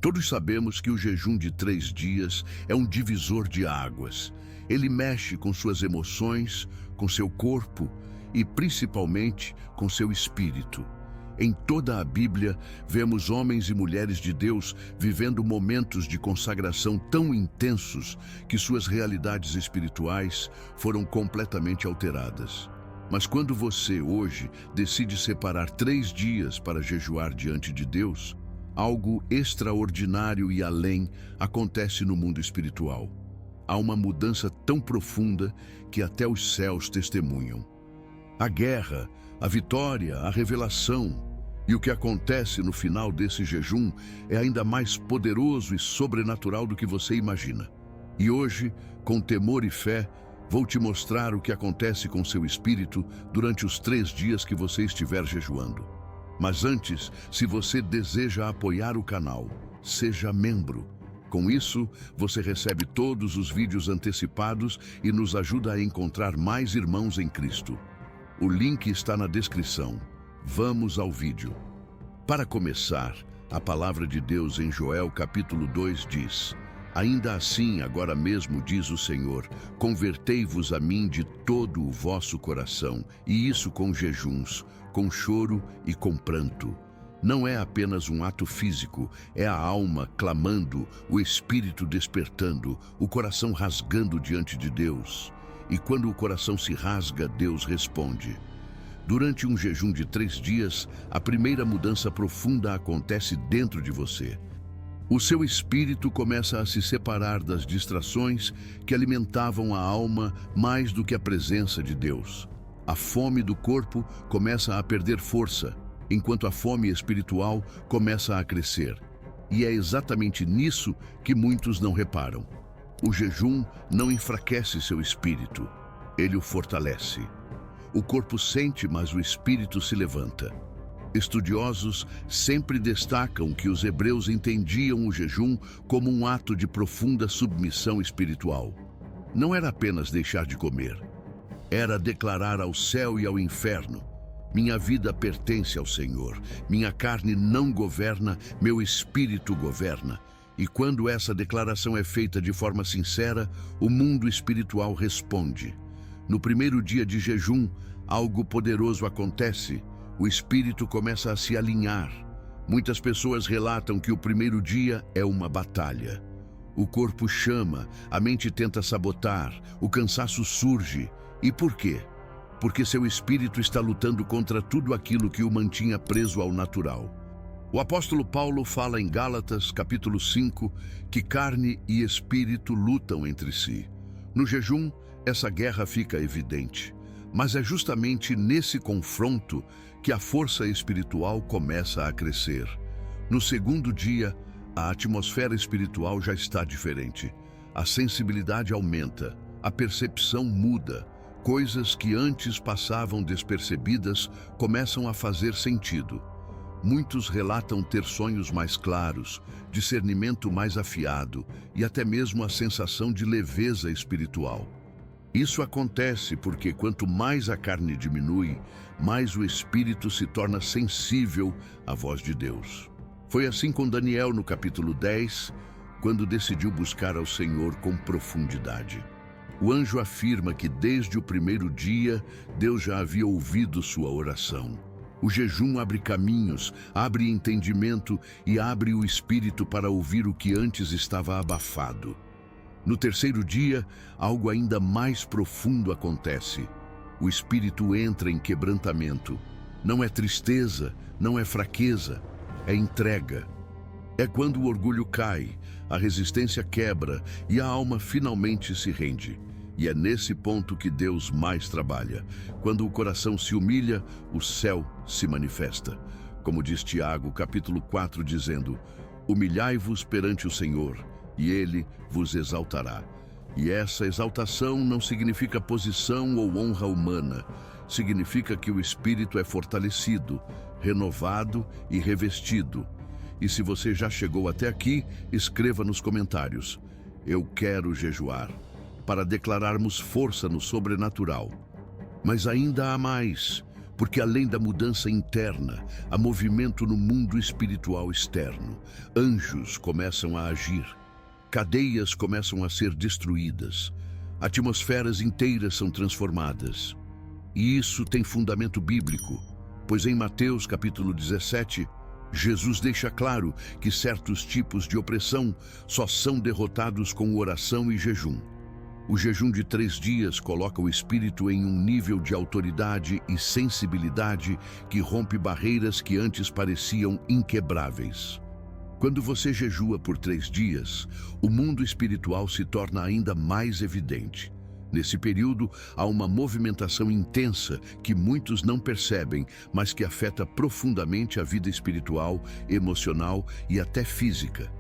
Todos sabemos que o jejum de 3 dias é um divisor de águas. Ele mexe com suas emoções, com seu corpo e, principalmente, com seu espírito. Em toda a Bíblia, vemos homens e mulheres de Deus vivendo momentos de consagração tão intensos que suas realidades espirituais foram completamente alteradas. Mas quando você, hoje, decide separar 3 dias para jejuar diante de Deus, algo extraordinário e além acontece no mundo espiritual. Há uma mudança tão profunda que até os céus testemunham. A guerra, a vitória, a revelação e o que acontece no final desse jejum é ainda mais poderoso e sobrenatural do que você imagina. E hoje, com temor e fé, vou te mostrar o que acontece com seu espírito durante os 3 dias que você estiver jejuando. Mas antes, se você deseja apoiar o canal, seja membro. Com isso, você recebe todos os vídeos antecipados e nos ajuda a encontrar mais irmãos em Cristo. O link está na descrição. Vamos ao vídeo. Para começar, a palavra de Deus em Joel capítulo 2 diz: Ainda assim, agora mesmo, diz o Senhor, convertei-vos a mim de todo o vosso coração, e isso com jejuns, com choro e com pranto. Não é apenas um ato físico, é a alma clamando, o espírito despertando, o coração rasgando diante de Deus. E quando o coração se rasga, Deus responde. Durante um jejum de 3 dias, a primeira mudança profunda acontece dentro de você. O seu espírito começa a se separar das distrações que alimentavam a alma mais do que a presença de Deus. A fome do corpo começa a perder força, enquanto a fome espiritual começa a crescer. E é exatamente nisso que muitos não reparam. O jejum não enfraquece seu espírito, ele o fortalece. O corpo sente, mas o espírito se levanta. Estudiosos sempre destacam que os hebreus entendiam o jejum como um ato de profunda submissão espiritual. Não era apenas deixar de comer, era declarar ao céu e ao inferno: minha vida pertence ao Senhor, minha carne não governa, meu espírito governa. E quando essa declaração é feita de forma sincera, o mundo espiritual responde. No primeiro dia de jejum, algo poderoso acontece. O espírito começa a se alinhar. Muitas pessoas relatam que o primeiro dia é uma batalha. O corpo chama, a mente tenta sabotar, o cansaço surge. E por quê? Porque seu espírito está lutando contra tudo aquilo que o mantinha preso ao natural. O apóstolo Paulo fala em Gálatas, capítulo 5, que carne e espírito lutam entre si. No jejum, essa guerra fica evidente. Mas é justamente nesse confronto que a força espiritual começa a crescer. No segundo dia, a atmosfera espiritual já está diferente. A sensibilidade aumenta, a percepção muda. Coisas que antes passavam despercebidas começam a fazer sentido. Muitos relatam ter sonhos mais claros, discernimento mais afiado e até mesmo a sensação de leveza espiritual. Isso acontece porque quanto mais a carne diminui, mais o espírito se torna sensível à voz de Deus. Foi assim com Daniel no capítulo 10, quando decidiu buscar ao Senhor com profundidade. O anjo afirma que desde o primeiro dia, Deus já havia ouvido sua oração. O jejum abre caminhos, abre entendimento e abre o espírito para ouvir o que antes estava abafado. No terceiro dia, algo ainda mais profundo acontece. O espírito entra em quebrantamento. Não é tristeza, não é fraqueza, é entrega. É quando o orgulho cai, a resistência quebra e a alma finalmente se rende. E é nesse ponto que Deus mais trabalha. Quando o coração se humilha, o céu se manifesta. Como diz Tiago, capítulo 4, dizendo: humilhai-vos perante o Senhor, e Ele vos exaltará. E essa exaltação não significa posição ou honra humana. Significa que o espírito é fortalecido, renovado e revestido. E se você já chegou até aqui, escreva nos comentários: eu quero jejuar, para declararmos força no sobrenatural. Mas ainda há mais, porque além da mudança interna, há movimento no mundo espiritual externo. Anjos começam a agir, cadeias começam a ser destruídas, atmosferas inteiras são transformadas. E isso tem fundamento bíblico, pois em Mateus capítulo 17, Jesus deixa claro que certos tipos de opressão só são derrotados com oração e jejum. O jejum de 3 dias coloca o espírito em um nível de autoridade e sensibilidade que rompe barreiras que antes pareciam inquebráveis. Quando você jejua por 3 dias, o mundo espiritual se torna ainda mais evidente. Nesse período, há uma movimentação intensa que muitos não percebem, mas que afeta profundamente a vida espiritual, emocional e até física.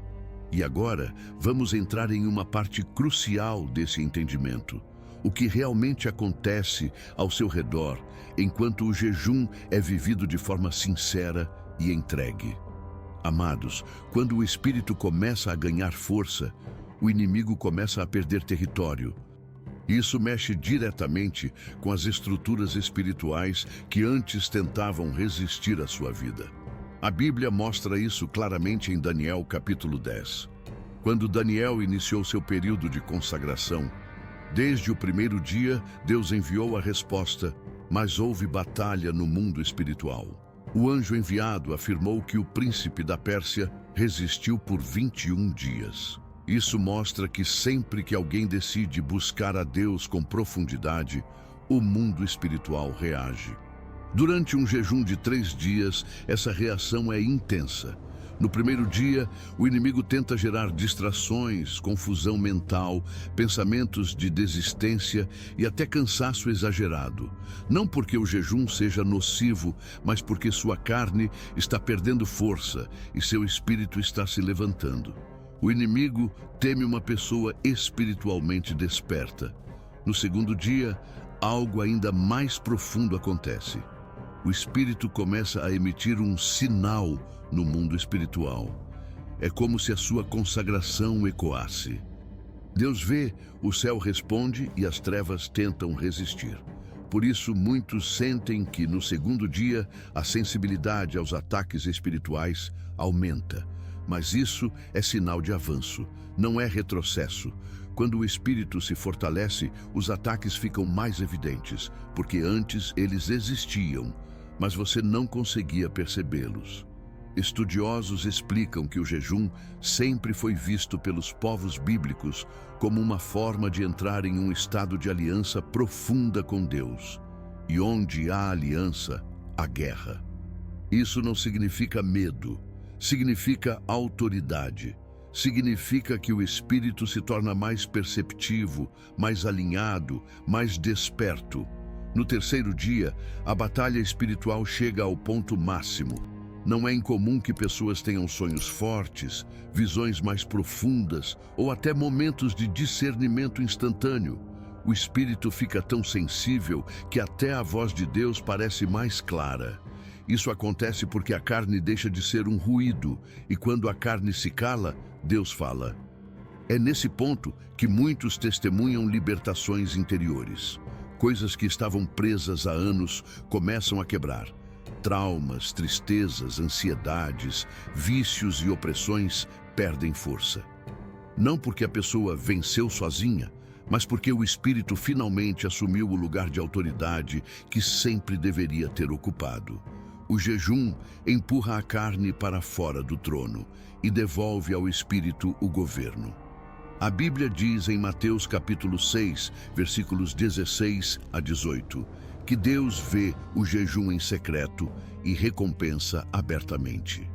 E agora, vamos entrar em uma parte crucial desse entendimento. O que realmente acontece ao seu redor enquanto o jejum é vivido de forma sincera e entregue. Amados, quando o espírito começa a ganhar força, o inimigo começa a perder território. Isso mexe diretamente com as estruturas espirituais que antes tentavam resistir à sua vida. A Bíblia mostra isso claramente em Daniel capítulo 10. Quando Daniel iniciou seu período de consagração, desde o primeiro dia, Deus enviou a resposta, mas houve batalha no mundo espiritual. O anjo enviado afirmou que o príncipe da Pérsia resistiu por 21 dias. Isso mostra que sempre que alguém decide buscar a Deus com profundidade, o mundo espiritual reage. Durante um jejum de 3 dias, essa reação é intensa. No primeiro dia, o inimigo tenta gerar distrações, confusão mental, pensamentos de desistência e até cansaço exagerado. Não porque o jejum seja nocivo, mas porque sua carne está perdendo força e seu espírito está se levantando. O inimigo teme uma pessoa espiritualmente desperta. No segundo dia, algo ainda mais profundo acontece. O espírito começa a emitir um sinal no mundo espiritual. É como se a sua consagração ecoasse. Deus vê, o céu responde e as trevas tentam resistir. Por isso, muitos sentem que no segundo dia a sensibilidade aos ataques espirituais aumenta. Mas isso é sinal de avanço, não é retrocesso. Quando o espírito se fortalece, os ataques ficam mais evidentes, porque antes eles existiam, mas você não conseguia percebê-los. Estudiosos explicam que o jejum sempre foi visto pelos povos bíblicos como uma forma de entrar em um estado de aliança profunda com Deus. E onde há aliança, há guerra. Isso não significa medo. Significa autoridade, significa que o espírito se torna mais perceptivo, mais alinhado, mais desperto. No terceiro dia, a batalha espiritual chega ao ponto máximo. Não é incomum que pessoas tenham sonhos fortes, visões mais profundas ou até momentos de discernimento instantâneo. O espírito fica tão sensível que até a voz de Deus parece mais clara. Isso acontece porque a carne deixa de ser um ruído, e quando a carne se cala, Deus fala. É nesse ponto que muitos testemunham libertações interiores. Coisas que estavam presas há anos começam a quebrar. Traumas, tristezas, ansiedades, vícios e opressões perdem força. Não porque a pessoa venceu sozinha, mas porque o espírito finalmente assumiu o lugar de autoridade que sempre deveria ter ocupado. O jejum empurra a carne para fora do trono e devolve ao espírito o governo. A Bíblia diz em Mateus capítulo 6, versículos 16 a 18, que Deus vê o jejum em secreto e recompensa abertamente.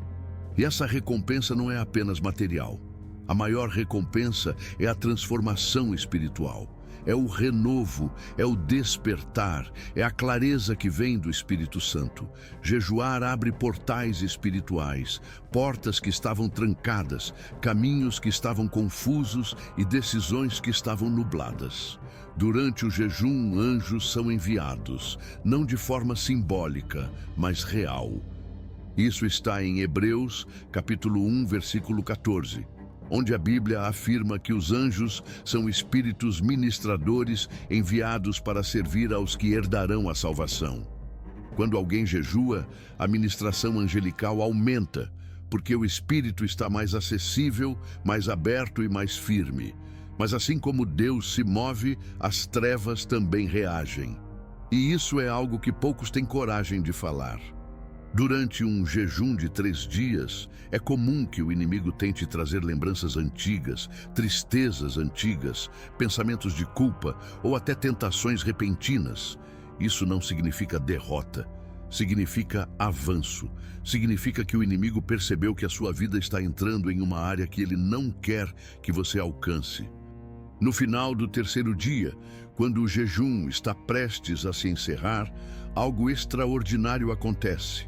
E essa recompensa não é apenas material. A maior recompensa é a transformação espiritual. É o renovo, é o despertar, é a clareza que vem do Espírito Santo. Jejuar abre portais espirituais, portas que estavam trancadas, caminhos que estavam confusos e decisões que estavam nubladas. Durante o jejum, anjos são enviados, não de forma simbólica, mas real. Isso está em Hebreus, capítulo 1, versículo 14. Onde a Bíblia afirma que os anjos são espíritos ministradores enviados para servir aos que herdarão a salvação. Quando alguém jejua, a ministração angelical aumenta, porque o espírito está mais acessível, mais aberto e mais firme. Mas assim como Deus se move, as trevas também reagem. E isso é algo que poucos têm coragem de falar. Durante um jejum de 3 dias, é comum que o inimigo tente trazer lembranças antigas, tristezas antigas, pensamentos de culpa ou até tentações repentinas. Isso não significa derrota, significa avanço. Significa que o inimigo percebeu que a sua vida está entrando em uma área que ele não quer que você alcance. No final do 3º dia, quando o jejum está prestes a se encerrar, algo extraordinário acontece.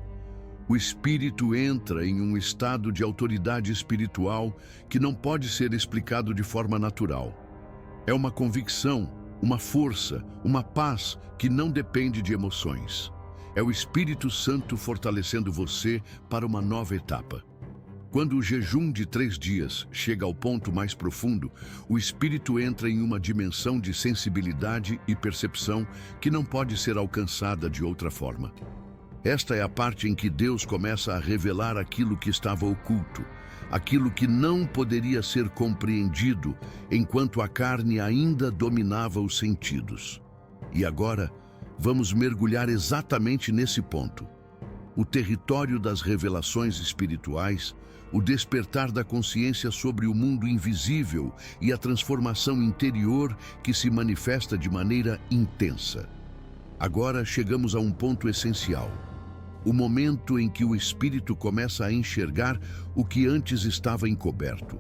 O espírito entra em um estado de autoridade espiritual que não pode ser explicado de forma natural. É uma convicção, uma força, uma paz que não depende de emoções. É o Espírito Santo fortalecendo você para uma nova etapa. Quando o jejum de 3 dias chega ao ponto mais profundo, o espírito entra em uma dimensão de sensibilidade e percepção que não pode ser alcançada de outra forma. Esta é a parte em que Deus começa a revelar aquilo que estava oculto, aquilo que não poderia ser compreendido enquanto a carne ainda dominava os sentidos. E agora, vamos mergulhar exatamente nesse ponto. O território das revelações espirituais, o despertar da consciência sobre o mundo invisível e a transformação interior que se manifesta de maneira intensa. Agora chegamos a um ponto essencial. O momento em que o espírito começa a enxergar o que antes estava encoberto.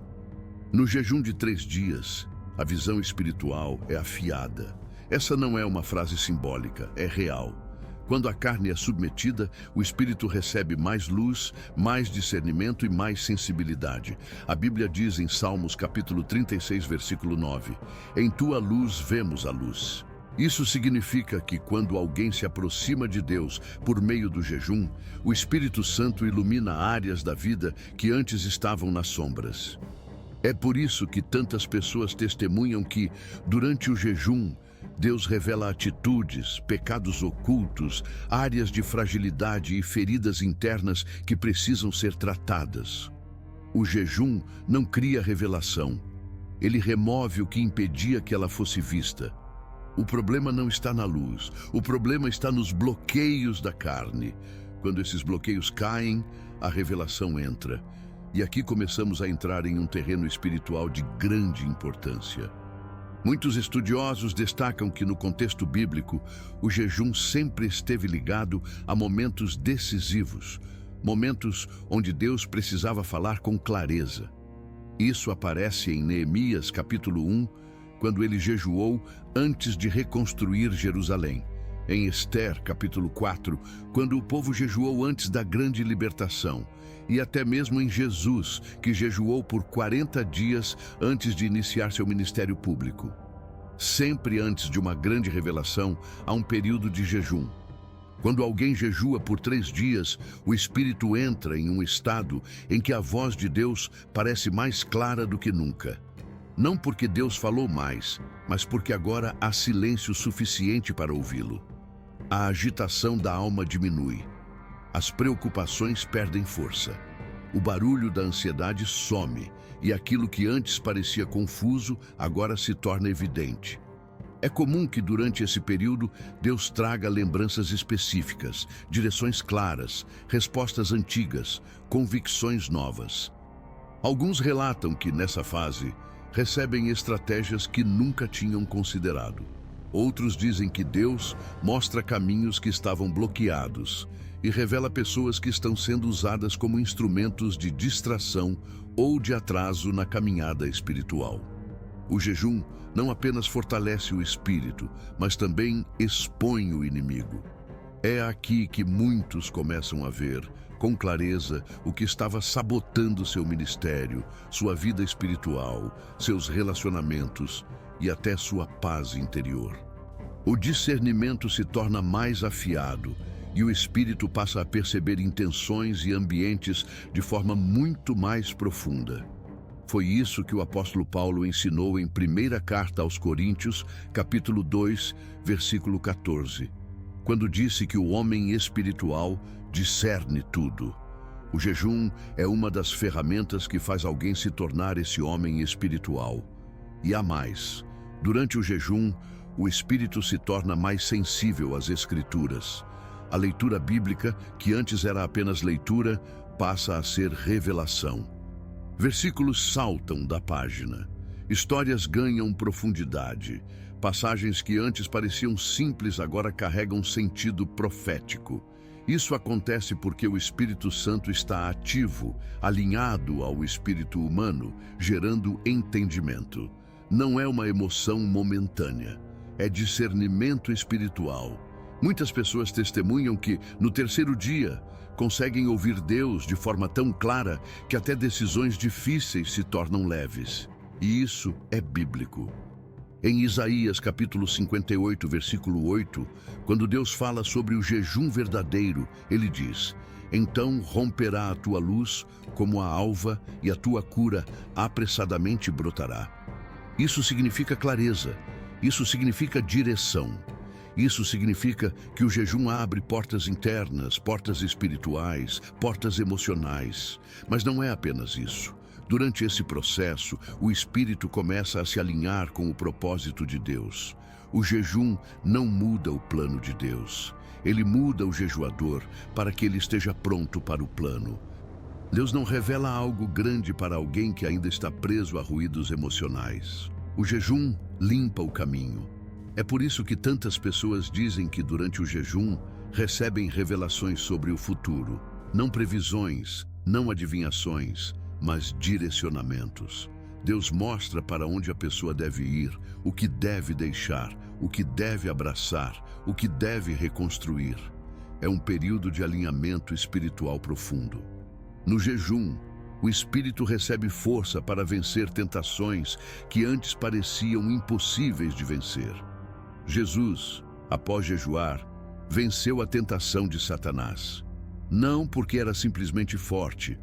No jejum de 3 dias, a visão espiritual é afiada. Essa não é uma frase simbólica, é real. Quando a carne é submetida, o espírito recebe mais luz, mais discernimento e mais sensibilidade. A Bíblia diz em Salmos capítulo 36, versículo 9: "Em tua luz vemos a luz." Isso significa que quando alguém se aproxima de Deus por meio do jejum, o Espírito Santo ilumina áreas da vida que antes estavam nas sombras. É por isso que tantas pessoas testemunham que, durante o jejum, Deus revela atitudes, pecados ocultos, áreas de fragilidade e feridas internas que precisam ser tratadas. O jejum não cria revelação. Ele remove o que impedia que ela fosse vista. O problema não está na luz, o problema está nos bloqueios da carne. Quando esses bloqueios caem, a revelação entra. E aqui começamos a entrar em um terreno espiritual de grande importância. Muitos estudiosos destacam que no contexto bíblico, o jejum sempre esteve ligado a momentos decisivos, momentos onde Deus precisava falar com clareza. Isso aparece em Neemias capítulo 1, quando ele jejuou antes de reconstruir Jerusalém. Em Ester, capítulo 4, quando o povo jejuou antes da grande libertação. E até mesmo em Jesus, que jejuou por 40 dias antes de iniciar seu ministério público. Sempre antes de uma grande revelação, há um período de jejum. Quando alguém jejua por 3 dias, o espírito entra em um estado em que a voz de Deus parece mais clara do que nunca. Não porque Deus falou mais, mas porque agora há silêncio suficiente para ouvi-lo. A agitação da alma diminui. As preocupações perdem força. O barulho da ansiedade some, e aquilo que antes parecia confuso, agora se torna evidente. É comum que durante esse período, Deus traga lembranças específicas, direções claras, respostas antigas, convicções novas. Alguns relatam que, nessa fase, recebem estratégias que nunca tinham considerado. Outros dizem que Deus mostra caminhos que estavam bloqueados e revela pessoas que estão sendo usadas como instrumentos de distração ou de atraso na caminhada espiritual. O jejum não apenas fortalece o espírito, mas também expõe o inimigo. É aqui que muitos começam a ver, com clareza, o que estava sabotando seu ministério, sua vida espiritual, seus relacionamentos e até sua paz interior. O discernimento se torna mais afiado e o espírito passa a perceber intenções e ambientes de forma muito mais profunda. Foi isso que o apóstolo Paulo ensinou em 1ª carta aos Coríntios, capítulo 2, versículo 14. quando disse que o homem espiritual discerne tudo. O jejum é uma das ferramentas que faz alguém se tornar esse homem espiritual. E há mais. Durante o jejum, o espírito se torna mais sensível às Escrituras. A leitura bíblica, que antes era apenas leitura, passa a ser revelação. Versículos saltam da página. Histórias ganham profundidade. Passagens que antes pareciam simples agora carregam sentido profético. Isso acontece porque o Espírito Santo está ativo, alinhado ao espírito humano, gerando entendimento. Não é uma emoção momentânea, é discernimento espiritual. Muitas pessoas testemunham que, no terceiro dia, conseguem ouvir Deus de forma tão clara que até decisões difíceis se tornam leves. E isso é bíblico. Em Isaías capítulo 58, versículo 8, quando Deus fala sobre o jejum verdadeiro, ele diz: "Então romperá a tua luz como a alva e a tua cura apressadamente brotará." Isso significa clareza, isso significa direção. Isso significa que o jejum abre portas internas, portas espirituais, portas emocionais. Mas não é apenas isso. Durante esse processo, o espírito começa a se alinhar com o propósito de Deus. O jejum não muda o plano de Deus. Ele muda o jejuador para que ele esteja pronto para o plano. Deus não revela algo grande para alguém que ainda está preso a ruídos emocionais. O jejum limpa o caminho. É por isso que tantas pessoas dizem que durante o jejum recebem revelações sobre o futuro. Não previsões, não adivinhações, mas direcionamentos. Deus mostra para onde a pessoa deve ir, o que deve deixar, o que deve abraçar, o que deve reconstruir. É um período de alinhamento espiritual profundo. No jejum, o espírito recebe força para vencer tentações que antes pareciam impossíveis de vencer. Jesus, após jejuar, venceu a tentação de Satanás. Não porque era simplesmente forte,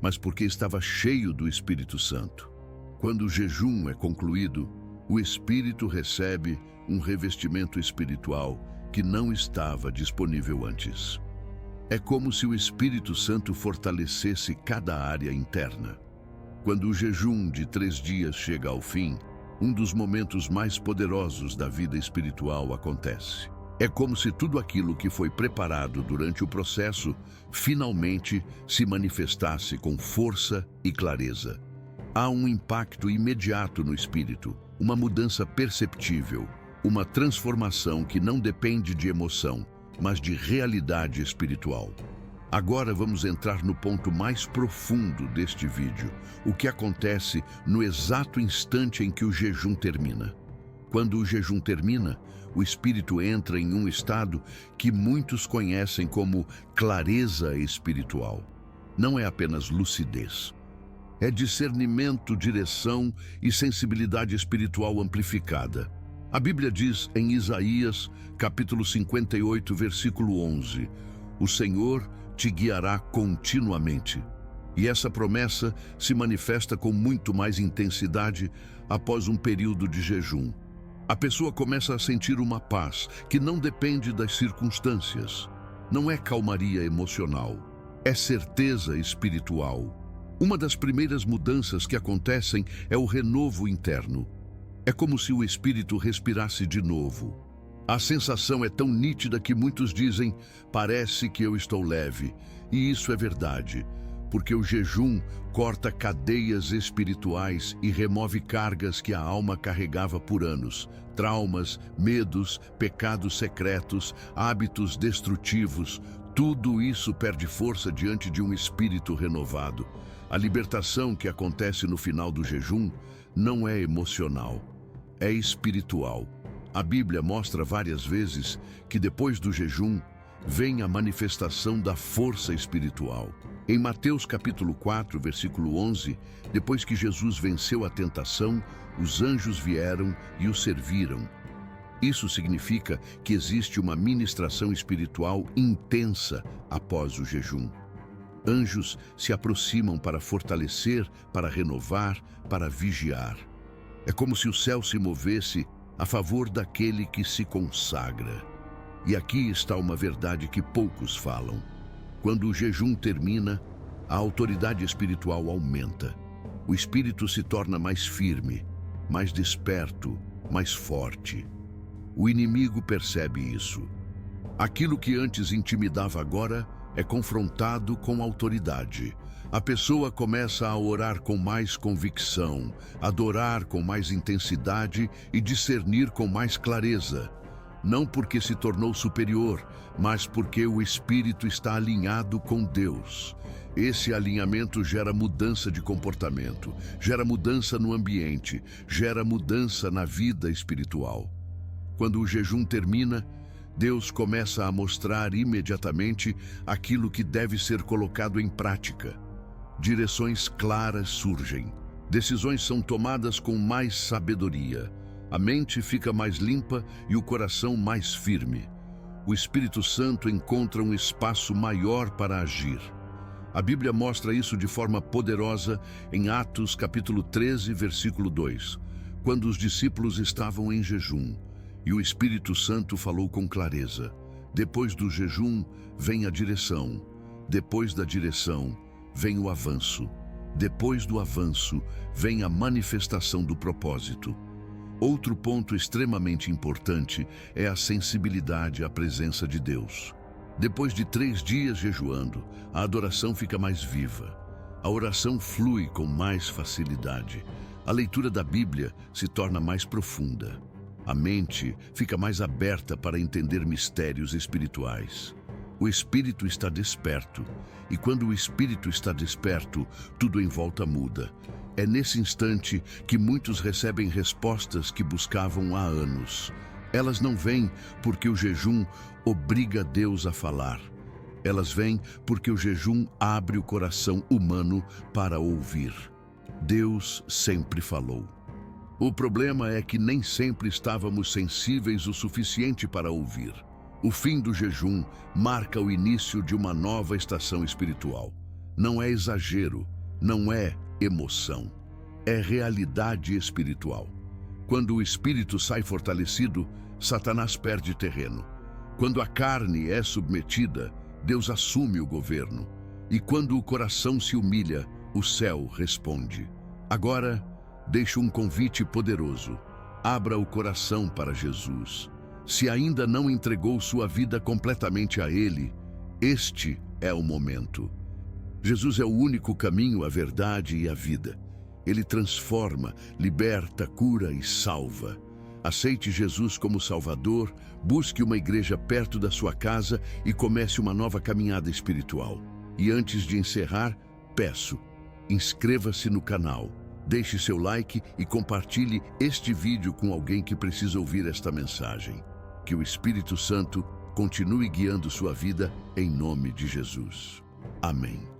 mas porque estava cheio do Espírito Santo. Quando o jejum é concluído, o espírito recebe um revestimento espiritual que não estava disponível antes. É como se o Espírito Santo fortalecesse cada área interna. Quando o jejum de 3 dias chega ao fim, um dos momentos mais poderosos da vida espiritual acontece. É como se tudo aquilo que foi preparado durante o processo finalmente se manifestasse com força e clareza. Há um impacto imediato no espírito, uma mudança perceptível, uma transformação que não depende de emoção, mas de realidade espiritual. Agora vamos entrar no ponto mais profundo deste vídeo, o que acontece no exato instante em que o jejum termina. Quando o jejum termina, o espírito entra em um estado que muitos conhecem como clareza espiritual. Não é apenas lucidez. É discernimento, direção e sensibilidade espiritual amplificada. A Bíblia diz em Isaías, capítulo 58, versículo 11, "O Senhor te guiará continuamente." E essa promessa se manifesta com muito mais intensidade após um período de jejum. A pessoa começa a sentir uma paz que não depende das circunstâncias. Não é calmaria emocional, é certeza espiritual. Uma das primeiras mudanças que acontecem é o renovo interno. É como se o espírito respirasse de novo. A sensação é tão nítida que muitos dizem: "Parece que eu estou leve." E isso é verdade, porque o jejum corta cadeias espirituais e remove cargas que a alma carregava por anos. Traumas, medos, pecados secretos, hábitos destrutivos, tudo isso perde força diante de um espírito renovado. A libertação que acontece no final do jejum não é emocional, é espiritual. A Bíblia mostra várias vezes que depois do jejum vem a manifestação da força espiritual. Em Mateus capítulo 4, versículo 11, depois que Jesus venceu a tentação, os anjos vieram e o serviram. Isso significa que existe uma ministração espiritual intensa após o jejum. Anjos se aproximam para fortalecer, para renovar, para vigiar. É como se o céu se movesse a favor daquele que se consagra. E aqui está uma verdade que poucos falam. Quando o jejum termina, a autoridade espiritual aumenta. O espírito se torna mais firme, mais desperto, mais forte. O inimigo percebe isso. Aquilo que antes intimidava agora é confrontado com autoridade. A pessoa começa a orar com mais convicção, adorar com mais intensidade e discernir com mais clareza. Não porque se tornou superior, mas porque o espírito está alinhado com Deus. Esse alinhamento gera mudança de comportamento, gera mudança no ambiente, gera mudança na vida espiritual. Quando o jejum termina, Deus começa a mostrar imediatamente aquilo que deve ser colocado em prática. Direções claras surgem. Decisões são tomadas com mais sabedoria. A mente fica mais limpa e o coração mais firme. O Espírito Santo encontra um espaço maior para agir. A Bíblia mostra isso de forma poderosa em Atos capítulo 13, versículo 2, quando os discípulos estavam em jejum e o Espírito Santo falou com clareza. Depois do jejum vem a direção. Depois da direção vem o avanço. Depois do avanço vem a manifestação do propósito. Outro ponto extremamente importante é a sensibilidade à presença de Deus. Depois de 3 dias jejuando, a adoração fica mais viva. A oração flui com mais facilidade. A leitura da Bíblia se torna mais profunda. A mente fica mais aberta para entender mistérios espirituais. O espírito está desperto, e quando o espírito está desperto, tudo em volta muda. É nesse instante que muitos recebem respostas que buscavam há anos. Elas não vêm porque o jejum obriga Deus a falar. Elas vêm porque o jejum abre o coração humano para ouvir. Deus sempre falou. O problema é que nem sempre estávamos sensíveis o suficiente para ouvir. O fim do jejum marca o início de uma nova estação espiritual. Não é exagero, não é emoção, é realidade espiritual. Quando o espírito sai fortalecido, Satanás perde terreno. Quando a carne é submetida, Deus assume o governo. E quando o coração se humilha, o céu responde. Agora, deixo um convite poderoso. Abra o coração para Jesus. Se ainda não entregou sua vida completamente a Ele, este é o momento. Jesus é o único caminho, a verdade e a vida. Ele transforma, liberta, cura e salva. Aceite Jesus como Salvador, busque uma igreja perto da sua casa e comece uma nova caminhada espiritual. E antes de encerrar, peço, inscreva-se no canal, deixe seu like e compartilhe este vídeo com alguém que precisa ouvir esta mensagem. Que o Espírito Santo continue guiando sua vida em nome de Jesus. Amém.